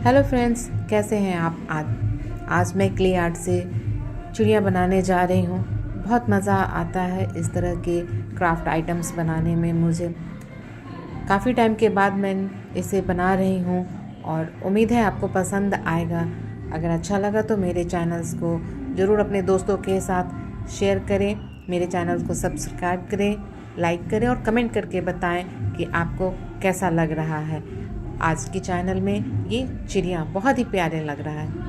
Hello friends, कैसे हैं आप। आज मैं क्ले आर्ट से चिड़िया बनाने जा रही हूँ। बहुत मज़ा आता है इस तरह के क्राफ्ट आइटम्स बनाने में। मुझे काफ़ी टाइम के बाद मैं इसे बना रही हूँ और उम्मीद है आपको पसंद आएगा। अगर अच्छा लगा तो मेरे चैनल्स को ज़रूर अपने दोस्तों के साथ शेयर करें, मेरे चैनल को सब्सक्राइब करें, लाइक करें और कमेंट करके बताएं कि आपको कैसा लग रहा है। आज के चैनल में ये चिड़िया बहुत ही प्यारे लग रहा है।